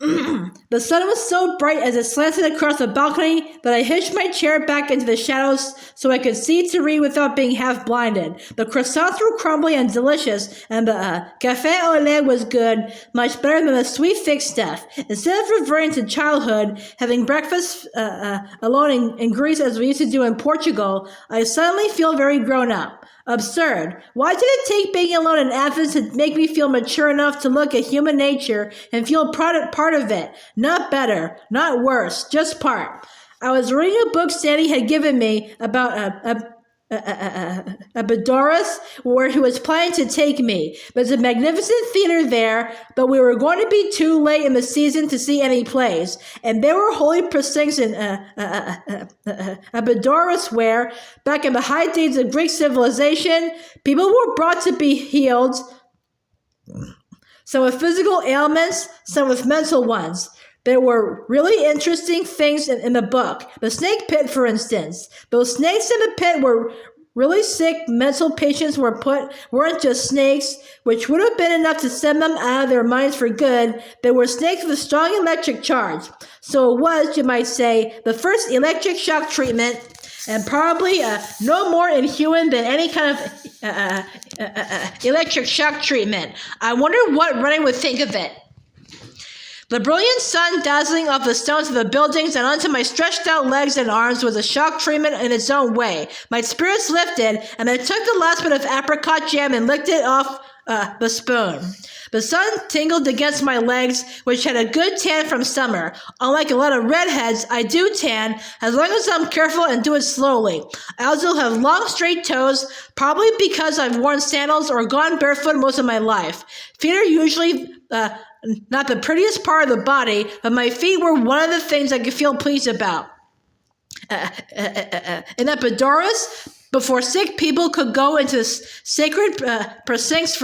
The sun was so bright as it slanted across the balcony that I hitched my chair back into the shadows so I could see to read without being half blinded. The croissants were crumbly and delicious, and the café au lait was good, much better than the sweet thick stuff. Instead of reverting to childhood, having breakfast alone in Greece as we used to do in Portugal, I suddenly feel very grown up. Absurd. Why did it take being alone in Athens to make me feel mature enough to look at human nature and feel part of it? Not better, not worse, just part. I was reading a book Sandy had given me about Abydos, where he was planning to take me. There's a magnificent theater there, but we were going to be too late in the season to see any plays. And there were holy precincts in Abydos where, back in the high days of Greek civilization, people were brought to be healed, some with physical ailments, some with mental ones. There were really interesting things in the book. The snake pit, for instance. Those snakes in the pit were really sick mental patients weren't just snakes, which would have been enough to send them out of their minds for good. They were snakes with a strong electric charge. So it was, you might say, the first electric shock treatment, and probably no more inhuman than any kind of electric shock treatment. I wonder what Running would think of it. The brilliant sun dazzling off the stones of the buildings and onto my stretched out legs and arms was a shock treatment in its own way. My spirits lifted, and I took the last bit of apricot jam and licked it off the spoon. The sun tingled against my legs, which had a good tan from summer. Unlike a lot of redheads, I do tan, as long as I'm careful and do it slowly. I also have long, straight toes, probably because I've worn sandals or gone barefoot most of my life. Feet are usually not the prettiest part of the body, but my feet were one of the things I could feel pleased about. In Abydos, before sick people could go into sacred precincts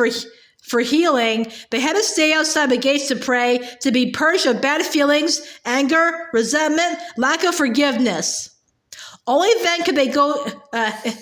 for healing, they had to stay outside the gates to pray, to be purged of bad feelings, anger, resentment, lack of forgiveness. Only then could they go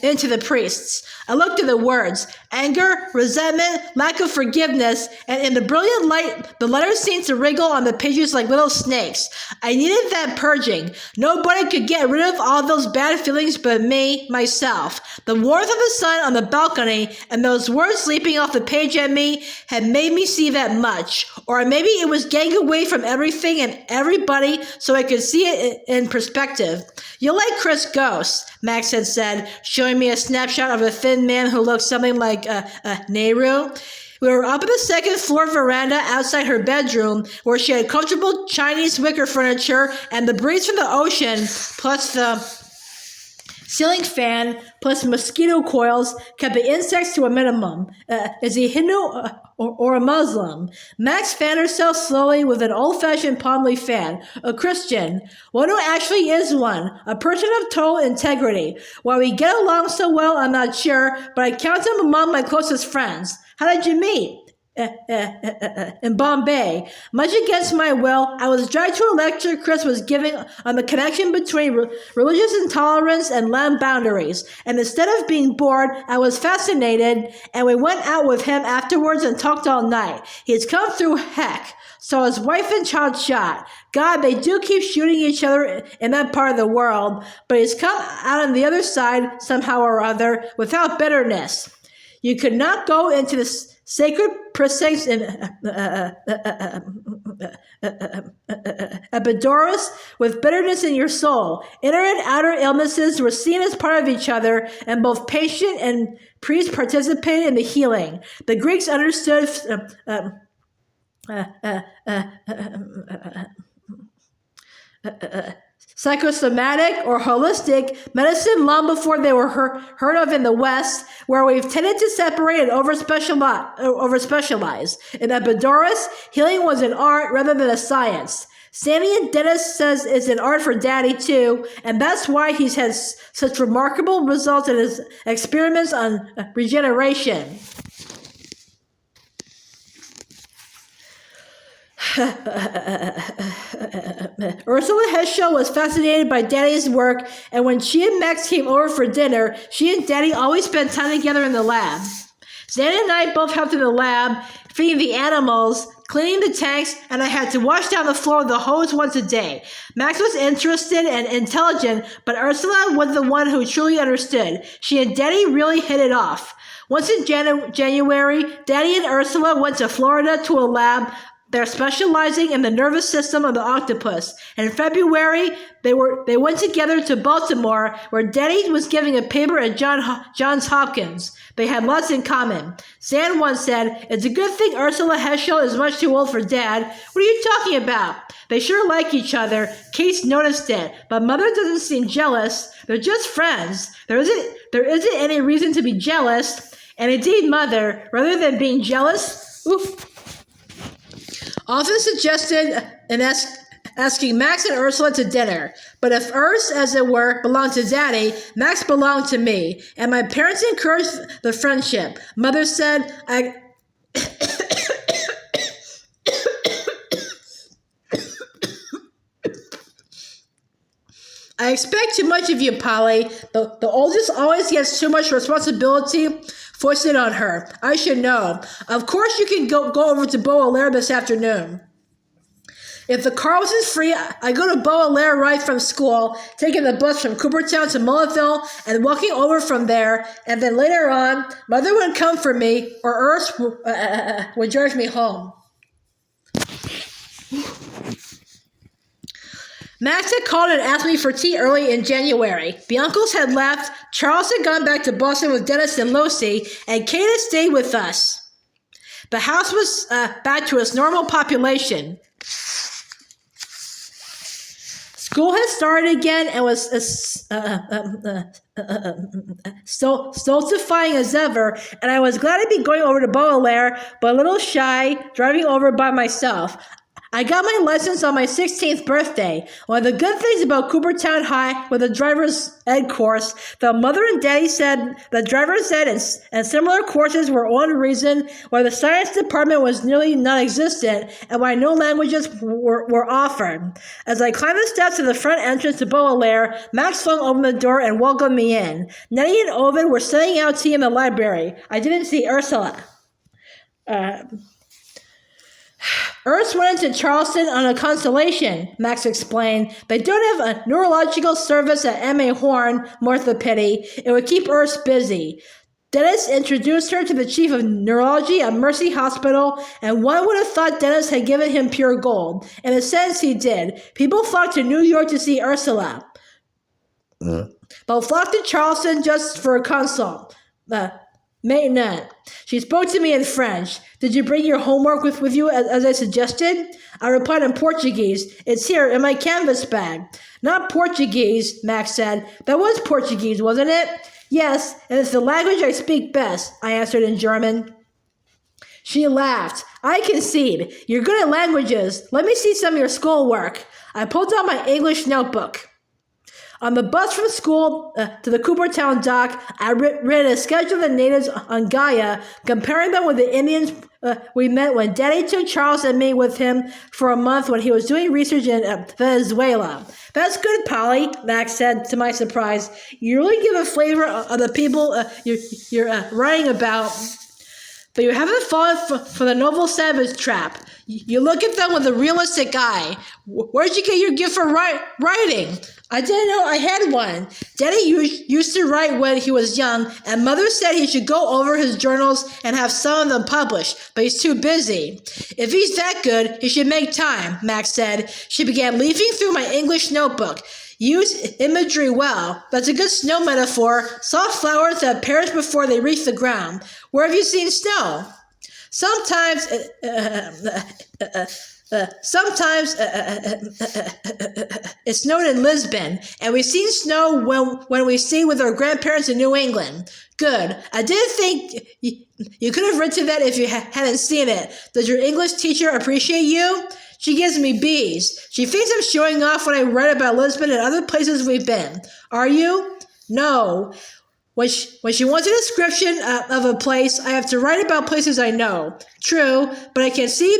into the priests. I looked at the words, anger, resentment, lack of forgiveness, and in the brilliant light, the letters seemed to wriggle on the pages like little snakes. I needed that purging. Nobody could get rid of all those bad feelings but me, myself. The warmth of the sun on the balcony and those words leaping off the page at me had made me see that much. Or maybe it was getting away from everything and everybody so I could see it in perspective. "You'll like Chris Ghost," Max had said, showing me a snapshot of a thin man who looked something like Nehru. We were up in the second floor veranda outside her bedroom, where she had comfortable Chinese wicker furniture and the breeze from the ocean, plus the ceiling fan, plus mosquito coils, kept the insects to a minimum. Is he Hindu or a Muslim? Max fanned herself slowly with an old-fashioned palm leaf fan. A Christian. One who actually is one. A person of total integrity. Why we get along so well, I'm not sure, but I count him among my closest friends. How did you meet? In Bombay. Much against my will, I was dragged to a lecture Chris was giving on the connection between religious intolerance and land boundaries. And instead of being bored, I was fascinated, and we went out with him afterwards and talked all night. He's come through heck. So his wife and child shot. God, they do keep shooting each other in that part of the world, but he's come out on the other side somehow or other without bitterness. You could not go into the sacred precincts in Abydos with bitterness in your soul. Inner and outer illnesses were seen as part of each other, and both patient and priest participated in the healing. The Greeks understood psychosomatic or holistic medicine long before they were heard of in the West, where we've tended to separate and overspecialize. In Abydos, healing was an art rather than a science. Sandy and Dennis says it's an art for Daddy too, and that's why he's had such remarkable results in his experiments on regeneration. Ursula Heschel was fascinated by Daddy's work, and when she and Max came over for dinner, she and Daddy always spent time together in the lab. Sandy and I both helped in the lab, feeding the animals, cleaning the tanks, and I had to wash down the floor with the hose once a day. Max was interested and intelligent, but Ursula was the one who truly understood. She and Daddy really hit it off. Once in January, Daddy and Ursula went to Florida to a lab. They're specializing in the nervous system of the octopus. And in February, they went together to Baltimore, where Daddy was giving a paper at Johns Hopkins. They had lots in common. Zan once said, "It's a good thing Ursula Heschel is much too old for Dad." "What are you talking about? They sure like each other." Case noticed it, but Mother doesn't seem jealous. They're just friends. There isn't any reason to be jealous. And indeed, Mother, rather than being jealous, often suggested asking Max and Ursula to dinner. But if Urs, as it were, belonged to Daddy, Max belonged to me, and my parents encouraged the friendship. Mother said, I expect too much of you, Polly. The oldest always gets too much responsibility foisted on her. I should know. Of course you can go over to Beauclair this afternoon. If the car wasn't free, I go to Beauclair right from school, taking the bus from Coopertown to Mulletville and walking over from there, and then later on, Mother would come for me, or Urs would drive me home. Max had called and asked me for tea early in January. The uncles had left, Charles had gone back to Boston with Dennis and Lucy, and Kate had stayed with us. The house was back to its normal population. School had started again and was stultifying as ever, and I was glad to be going over to Beauclair, but a little shy, driving over by myself. I got my license on my 16th birthday. One of the good things about Coopertown High with the driver's ed course, the Mother and Daddy said the driver's ed and similar courses were one reason why the science department was nearly non-existent and why no languages were offered. As I climbed the steps to the front entrance to Beauclair, Max flung open the door and welcomed me in. Nettie and Ovid were setting out tea in the library. I didn't see Ursula. Urs went into Charleston on a constellation, Max explained. They don't have a neurological service at M.A. Horne, Martha pity. It would keep Urs busy. Dennis introduced her to the chief of neurology at Mercy Hospital, and one would have thought Dennis had given him pure gold. In a sense, he did. People flocked to New York to see Ursula. But flocked to Charleston just for a consult. Maintenant. She spoke to me in French. Did you bring your homework with you as I suggested? I replied in Portuguese. It's here in my canvas bag. Not Portuguese, Max said. That was Portuguese, wasn't it? Yes, and it's the language I speak best, I answered in German. She laughed. I concede. You're good at languages. Let me see some of your schoolwork. I pulled out my English notebook. On the bus from school to the Coopertown dock, I read a sketch of the natives on Gaia, comparing them with the Indians we met when Daddy took Charles and me with him for a month when he was doing research in Venezuela. That's good, Polly, Max said, to my surprise. You really give a flavor of the people you're writing about, but you haven't fallen for the novel savage trap. You look at them with a realistic eye. Where'd you get your gift for writing? I didn't know I had one. Daddy used to write when he was young, and Mother said he should go over his journals and have some of them published, but he's too busy. If he's that good, he should make time, Max said. She began leafing through my English notebook. Use imagery well. That's a good snow metaphor. Soft flowers that perish before they reach the ground. Where have you seen snow? Sometimes it snowed in Lisbon, and we've seen snow when we stayed with our grandparents in New England. Good. I didn't think you could have written that if you hadn't seen it. Does your English teacher appreciate you? She gives me B's. She thinks I'm showing off when I write about Lisbon and other places we've been. Are you? No. When she wants a description of a place, I have to write about places I know. True, but I can see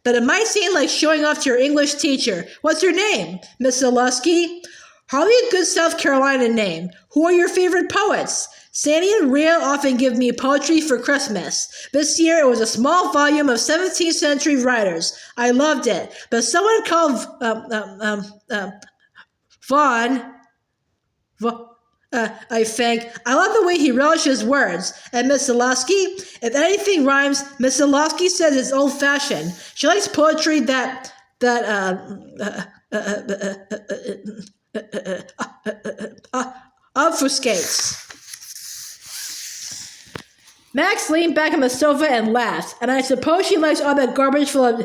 that it might seem like showing off to your English teacher. What's your name? Miss Zalusky? Hardly a good South Carolina name. Who are your favorite poets? Sandy and Rhea often give me poetry for Christmas. This year it was a small volume of 17th century writers. I loved it, but someone called Vaughn, I think. I love the way he relishes words. And Miss Zalowski, if anything rhymes, Miss Zalowski says it's old-fashioned. She likes poetry that obfuscates. Max leaned back on the sofa and laughed, and I suppose she likes all that garbage full of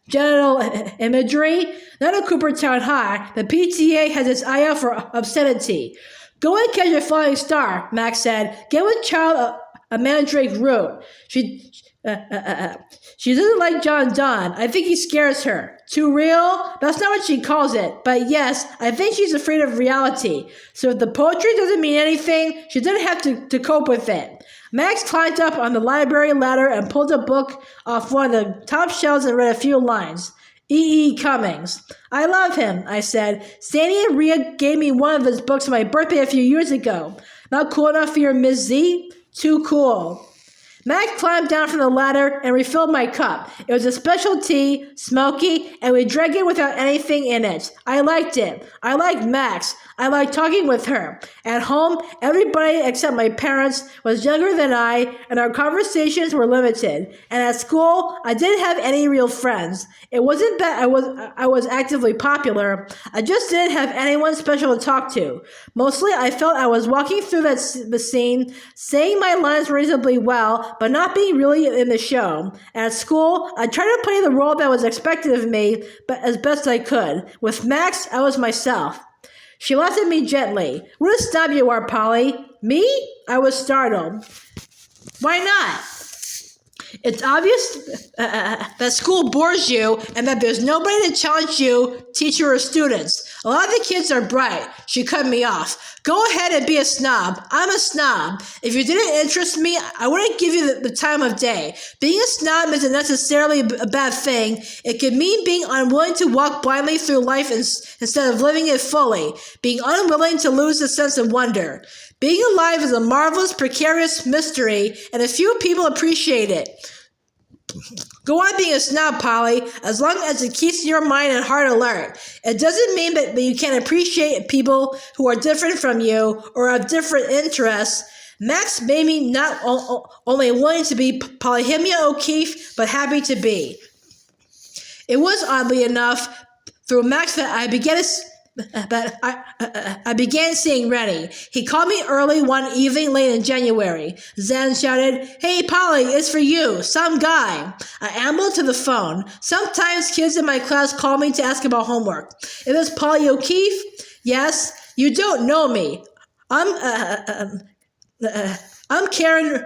genital imagery. Not at Coopertown High. The PTA has its eye out for obscenity. Go and catch a falling star, Max said. Get with child a mandrake root. She doesn't like John Donne. I think he scares her. Too real? That's not what she calls it. But yes, I think she's afraid of reality. So if the poetry doesn't mean anything, she doesn't have to cope with it. Max climbed up on the library ladder and pulled a book off one of the top shelves and read a few lines. E. Cummings. I love him, I said. Sandy and Rhea gave me one of his books on my birthday a few years ago. Not cool enough for your Miss Z? Too cool. Max climbed down from the ladder and refilled my cup. It was a special tea, smoky, and we drank it without anything in it. I liked it. I liked Max. I liked talking with her. At home, everybody except my parents was younger than I, and our conversations were limited. And at school, I didn't have any real friends. It wasn't that I was actively popular. I just didn't have anyone special to talk to. Mostly, I felt I was walking through the scene, saying my lines reasonably well, but not being really in the show. At school, I tried to play the role that was expected of me, but as best I could. With Max, I was myself. She laughed at me gently. What a snob you are, Polly. Me? I was startled. Why not? It's obvious that school bores you and that there's nobody to challenge you, teacher or students. A lot of the kids are bright. She cut me off. Go ahead and be a snob. I'm a snob. If you didn't interest me, I wouldn't give you the time of day. Being a snob isn't necessarily a bad thing. It could mean being unwilling to walk blindly through life instead of living it fully. Being unwilling to lose the sense of wonder. Being alive is a marvelous, precarious mystery, and a few people appreciate it. Go on being a snob, Polly, as long as it keeps your mind and heart alert. It doesn't mean that you can't appreciate people who are different from you or have different interests. Max made me not only wanting to be Polyhymnia O'Keeffe, but happy to be. It was, oddly enough, through Max that I began seeing Rennie. He called me early one evening late in January. Zan shouted, "Hey, Polly, it's for you, some guy." I ambled to the phone. Sometimes kids in my class call me to ask about homework. It was Polly O'Keeffe? Yes. You don't know me. I'm Karen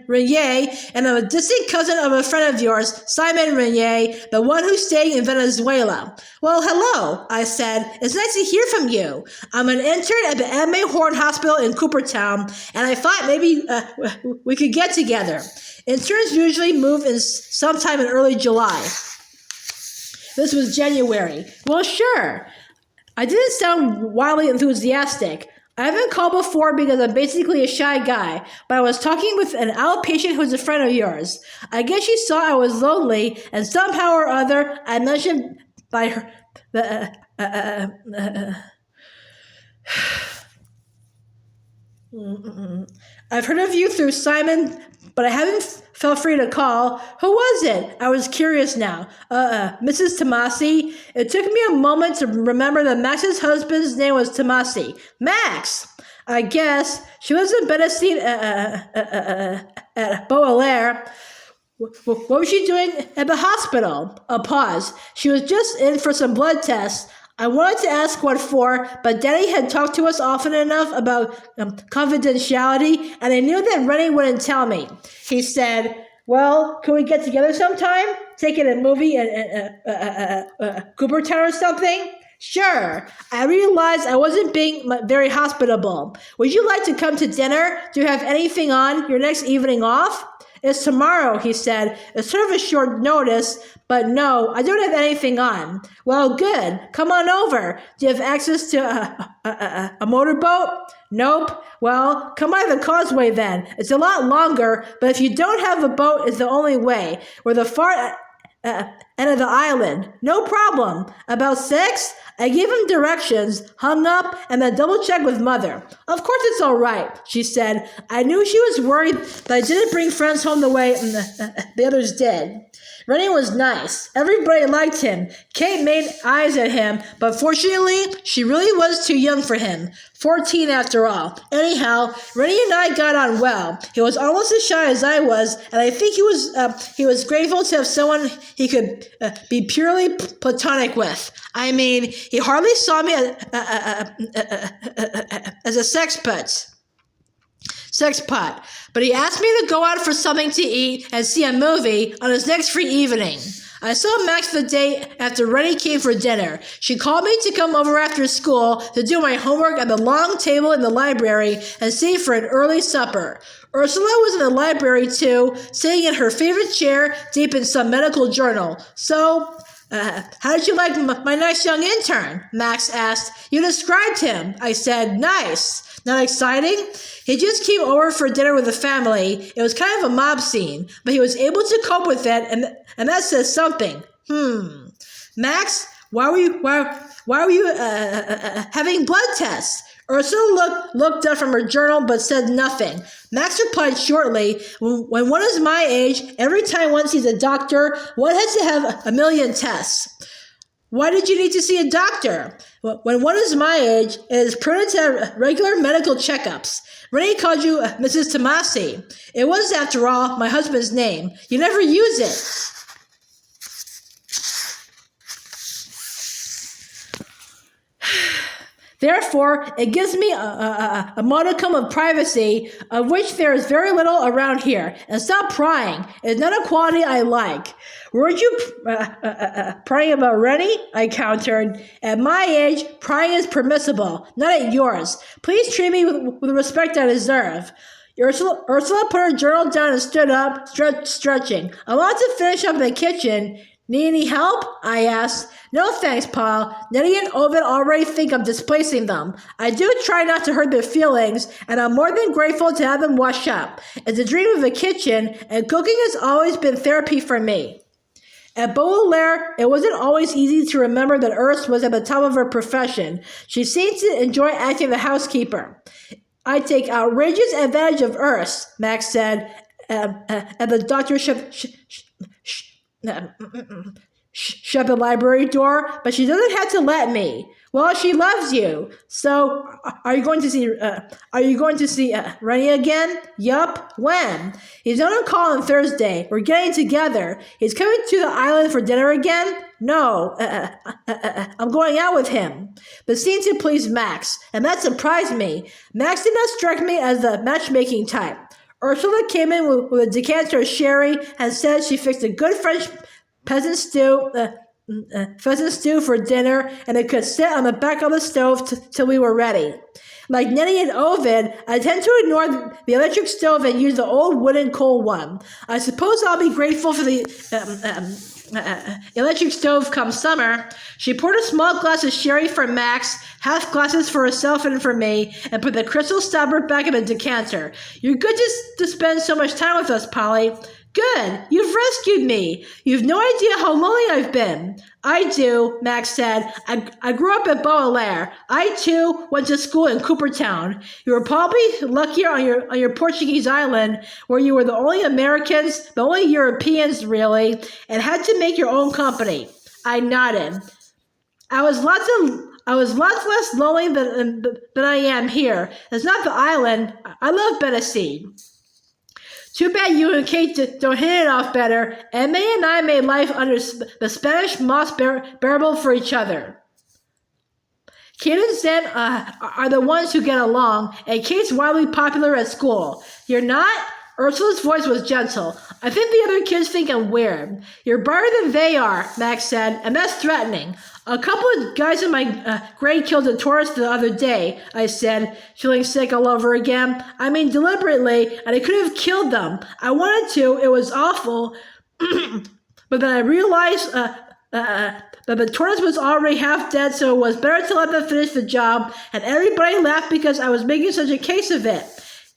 Renier, and I'm a distant cousin of a friend of yours, Simon Renier, the one who's staying in Venezuela. Well, hello, I said. It's nice to hear from you. I'm an intern at the M.A. Horne Hospital in Coopertown, and I thought maybe we could get together. Interns usually move in sometime in early July. This was January. Well, sure. I didn't sound wildly enthusiastic. I haven't called before because I'm basically a shy guy, but I was talking with an outpatient who's a friend of yours. I guess she saw I was lonely, and somehow or other, I mentioned by her... I've heard of you through Simon, but I haven't felt free to call. Who was it? I was curious now. Mrs. Tomasi. It took me a moment to remember that Max's husband's name was Tomasi. Max! I guess. She lives in Benesine at Beauclair. What was she doing at the hospital? A pause. She was just in for some blood tests. I wanted to ask what for, but Daddy had talked to us often enough about confidentiality, and I knew that Rennie wouldn't tell me. He said, well, can we get together sometime? Take in a movie in Coopertown or something? Sure. I realized I wasn't being very hospitable. Would you like to come to dinner? Do you have anything on your next evening off? It's tomorrow, he said. It's sort of a short notice, but no, I don't have anything on. Well, good. Come on over. Do you have access to a motorboat? Nope. Well, come by the causeway then. It's a lot longer, but if you don't have a boat, it's the only way. We're the far end of the island. No problem. About 6? I gave him directions, hung up, and then double-checked with Mother. Of course it's all right, she said. I knew she was worried that I didn't bring friends home the way the others did. Rennie was nice. Everybody liked him. Kate made eyes at him, but fortunately, she really was too young for him. 14 after all. Anyhow, Rennie and I got on well. He was almost as shy as I was, and I think he was grateful to have someone he could be purely platonic with. I mean, he hardly saw me as a sexpot, but he asked me to go out for something to eat and see a movie on his next free evening. I saw Max the day after Rennie came for dinner. She called me to come over after school to do my homework at the long table in the library and stay for an early supper. Ursula was in the library too, sitting in her favorite chair deep in some medical journal. So, how did you like my nice young intern? Max asked. You described him. I said, nice. Not exciting? He just came over for dinner with the family. It was kind of a mob scene, but he was able to cope with it, and that says something. Max, why were you having blood tests? Ursula looked up from her journal but said nothing. Max replied shortly, when one is my age, every time one sees a doctor, one has to have a million tests. Why did you need to see a doctor? When one is my age, it is prudent to have regular medical checkups. Rennie called you Mrs. Tomasi. It was, after all, my husband's name. You never use it. Therefore, it gives me a modicum of privacy, of which there is very little around here. And stop prying. It's not a quality I like. Weren't you prying about Rennie? I countered. At my age, prying is permissible, not at yours. Please treat me with the respect I deserve. Ursula put her journal down and stood up, stretching. I want to finish up in the kitchen. Need any help? I asked. No thanks, Paul. Nettie and Ovid already think I'm displacing them. I do try not to hurt their feelings, and I'm more than grateful to have them wash up. It's a dream of a kitchen, and cooking has always been therapy for me. At Baudelaire, it wasn't always easy to remember that Urs was at the top of her profession. She seemed to enjoy acting the housekeeper. I take outrageous advantage of Urs, Max said, at the doctor shut the library door, but she doesn't have to let me. Well, she loves you. So, are you going to see Rennie again? Yup. When? He's not on call on Thursday. We're getting together. He's coming to the island for dinner again? No. I'm going out with him. The scene to please Max, and that surprised me. Max did not strike me as the matchmaking type. Ursula came in with a decanter of sherry and said she fixed a good French pheasant stew for dinner, and it could sit on the back of the stove till we were ready. Like Nettie and Ovid, I tend to ignore the electric stove and use the old wooden coal one. I suppose I'll be grateful for the electric stove come summer. She poured a small glass of sherry for Max, half glasses for herself and for me, and put the crystal stopper back in the decanter. You're good to spend so much time with us, Polly. Good. You've rescued me. You've no idea how lonely I've been. I do, Max said. I grew up at Baudelaire. I, too, went to school in Coopertown. You were probably luckier on your Portuguese island, where you were the only Americans, the only Europeans, really, and had to make your own company. I nodded. I was lots less lonely than I am here. It's not the island. I love Benice. Too bad you and Kate don't hit it off better, and May and I made life under the Spanish moss bearable for each other. Kate and Zen are the ones who get along, and Kate's wildly popular at school. You're not? Ursula's voice was gentle. I think the other kids think I'm weird. You're brighter than they are, Max said, and that's threatening. A couple of guys in my grade killed a tourist the other day, I said, feeling sick all over again. I mean, deliberately, and I could have killed them. I wanted to. It was awful. But then I realized that the tortoise was already half dead, so it was better to let them finish the job, and everybody laughed because I was making such a case of it.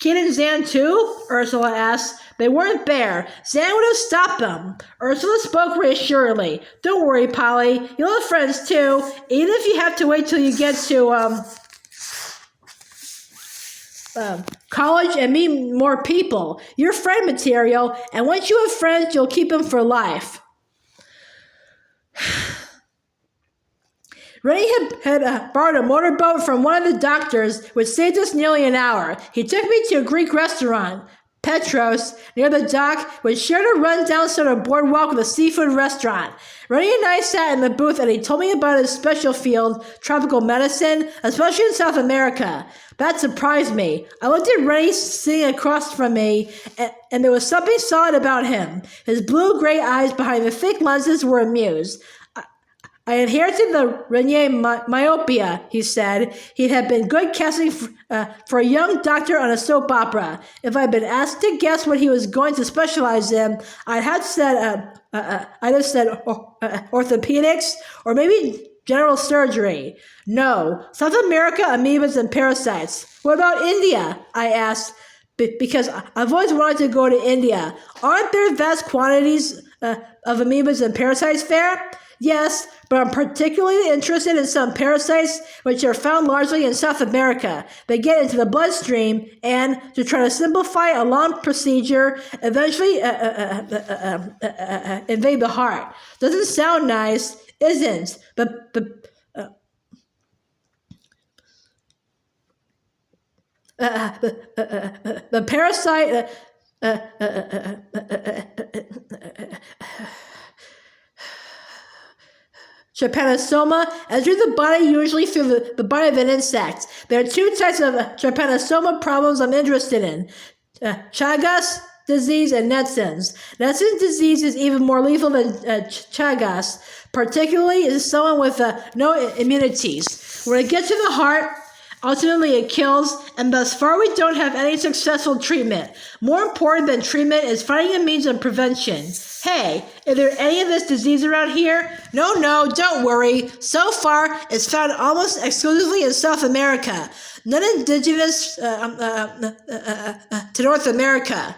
Kate and Zan too? Ursula asked. They weren't there. Zan would have stopped them. Ursula spoke reassuringly. Don't worry, Polly. You'll have friends too, even if you have to wait till you get to college and meet more people. You're friend material, and once you have friends, you'll keep them for life. Rennie had borrowed a motorboat from one of the doctors, which saved us nearly an hour. He took me to a Greek restaurant, Petros, near the dock, which shared a run-down sort of boardwalk with a seafood restaurant. Rennie and I sat in the booth, and he told me about his special field, tropical medicine, especially in South America. That surprised me. I looked at Rennie sitting across from me, and there was something solid about him. His blue-gray eyes behind the thick lenses were amused. I inherited the Renier myopia, he said. He had been good casting for a young doctor on a soap opera. If I'd been asked to guess what he was going to specialize in, I'd have said orthopedics or maybe general surgery. No, South America, amoebas, and parasites. What about India? I asked, because I've always wanted to go to India. Aren't there vast quantities of amoebas and parasites there? Yes, but I'm particularly interested in some parasites which are found largely in South America. They get into the bloodstream and, to try to simplify a long procedure, eventually invade the heart. Doesn't sound nice, isn't? The parasite... Trypanosoma enters the body usually through the body of an insect. There are two types of trypanosoma problems I'm interested in. Chagas disease and Nelson's. Nelson's disease is even more lethal than Chagas, particularly in someone with no immunities. When it gets to the heart, ultimately it kills, and thus far we don't have any successful treatment. More important than treatment is finding a means of prevention. Hey, is there any of this disease around here? No, don't worry. So far, it's found almost exclusively in South America, not indigenous to North America.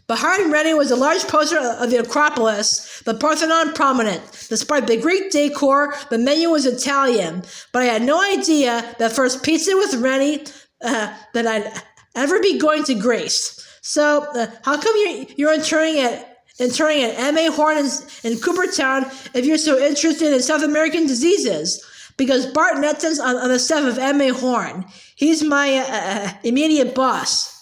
Behind Rennie was a large poster of the Acropolis, the Parthenon prominent. Despite the Greek decor, the menu was Italian, but I had no idea that first pizza with Rennie that I'd ever be going to Greece. So, how come you're interning at M.A. Horne in Coopertown if you're so interested in South American diseases? Because Bart Netton's on the staff of M.A. Horne. He's my immediate boss.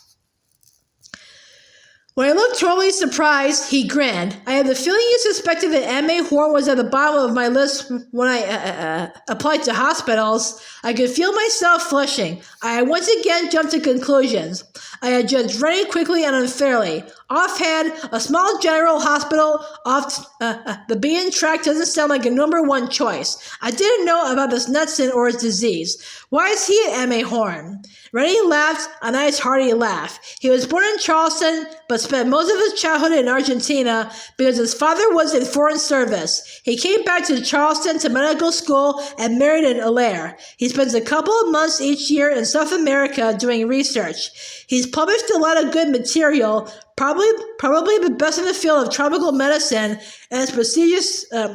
When I looked totally surprised, he grinned. I had the feeling you suspected that M.A. Horne was at the bottom of my list when I applied to hospitals. I could feel myself flushing. I once again jumped to conclusions. I had judged Rennie quickly and unfairly. Offhand, a small general hospital off the beaten track doesn't sound like a number one choice. I didn't know about this Netson or his disease. Why is he at M.A. Horne? Rennie laughed, a nice hearty laugh. He was born in Charleston, but spent most of his childhood in Argentina because his father was in foreign service. He came back to Charleston to medical school and married an Allaire. He spends a couple of months each year in South America doing research. He's published a lot of good material, probably the best in the field of tropical medicine, and it's prestigious for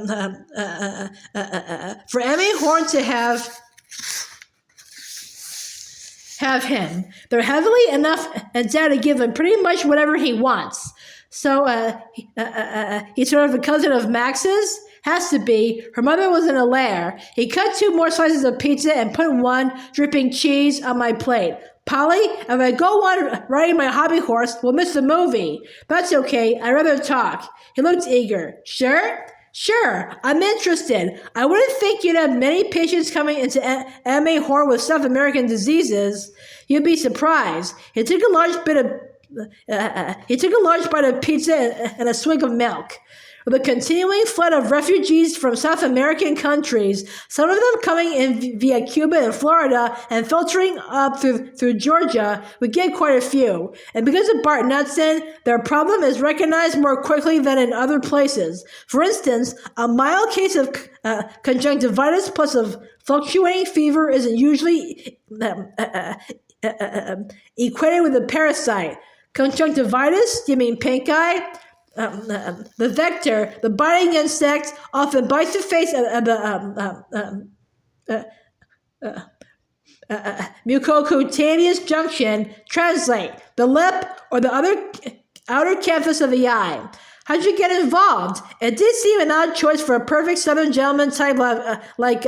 M.A. Horne to have him. They're heavily enough endowed to give him pretty much whatever he wants. So he's sort of a cousin of Max's? Has to be. Her mother was an Allaire. He cut 2 more slices of pizza and put one, dripping cheese, on my plate. Polly, if I go on riding my hobby horse, we'll miss the movie. That's okay. I'd rather talk. He looked eager. Sure? Sure, I'm interested. I wouldn't think you'd have many patients coming into M.A. Horne with South American diseases. You'd be surprised. He took a large bite of pizza and a swig of milk. With a continuing flood of refugees from South American countries, some of them coming in via Cuba and Florida and filtering up through Georgia, we get quite a few. And because of Bart Knudsen, their problem is recognized more quickly than in other places. For instance, a mild case of conjunctivitis plus a fluctuating fever isn't usually equated with a parasite. Conjunctivitis, you mean pink eye? The vector, the biting insect, often bites the face of the mucocutaneous junction. Translate, the lip or the outer canvas of the eye. How'd you get involved? It did seem an odd choice for a perfect Southern gentleman type like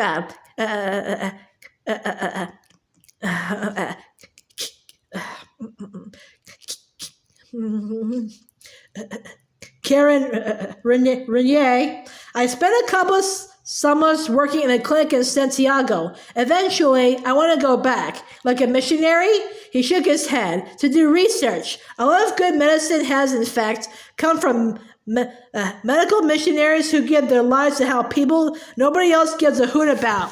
Karen Renier. I spent a couple of summers working in a clinic in Santiago. Eventually, I want to go back. Like a missionary? He shook his head. To do research. A lot of good medicine has, in fact, come from medical missionaries who give their lives to help people nobody else gives a hoot about.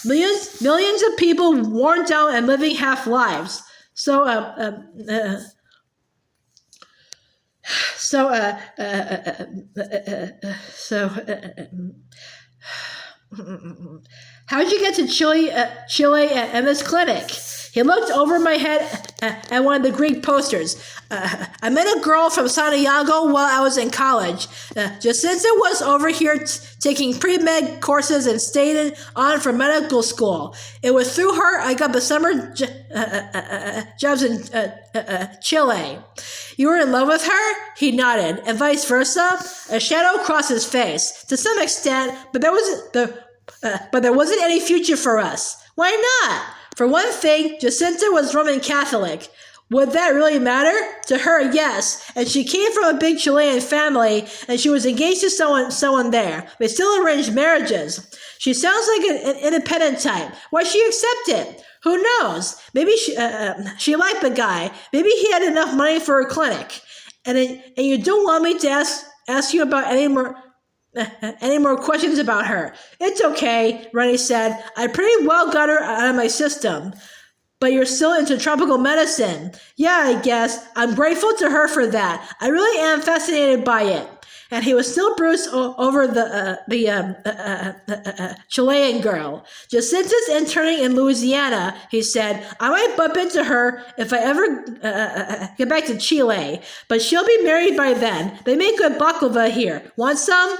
Millions of people worn down and living half lives. How'd you get to Chile and this clinic? He looked over my head at one of the Greek posters. I met a girl from Santiago while I was in college. Jacinta was over here taking pre-med courses and stayed on for medical school. It was through her I got the summer jobs in Chile. You were in love with her? He nodded, and vice versa. A shadow crossed his face. To some extent, but there wasn't any future for us. Why not? For one thing, Jacinta was Roman Catholic. Would that really matter? To her, yes. And she came from a big Chilean family, and she was engaged to someone there. They still arranged marriages. She sounds like an independent type. Why she accept it? Who knows? Maybe she liked the guy. Maybe he had enough money for her clinic. And you don't want me to ask you about any more questions about her? It's okay, Rennie said. I pretty well got her out of my system. But you're still into tropical medicine. Yeah, I guess. I'm grateful to her for that. I really am fascinated by it. And he was still bruised over the Chilean girl. Jacinta's interning in Louisiana, he said. I might bump into her if I ever get back to Chile. But she'll be married by then. They make good baklava here. Want some?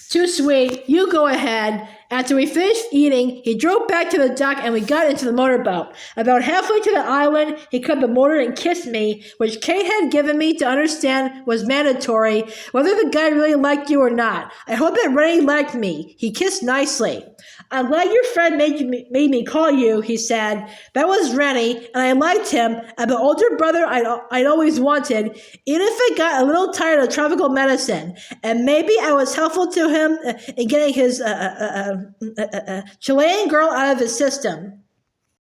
Too sweet. You go ahead. After we finished eating, he drove back to the dock and we got into the motorboat. About halfway to the island, he cut the motor and kissed me, which Kate had given me to understand was mandatory, whether the guy really liked you or not. I hope that Rennie liked me. He kissed nicely. I'm glad your friend made me call you, he said. That was Rennie, and I liked him, and the older brother I'd always wanted, even if I got a little tired of tropical medicine. And maybe I was helpful to him in getting his Chilean girl out of his system.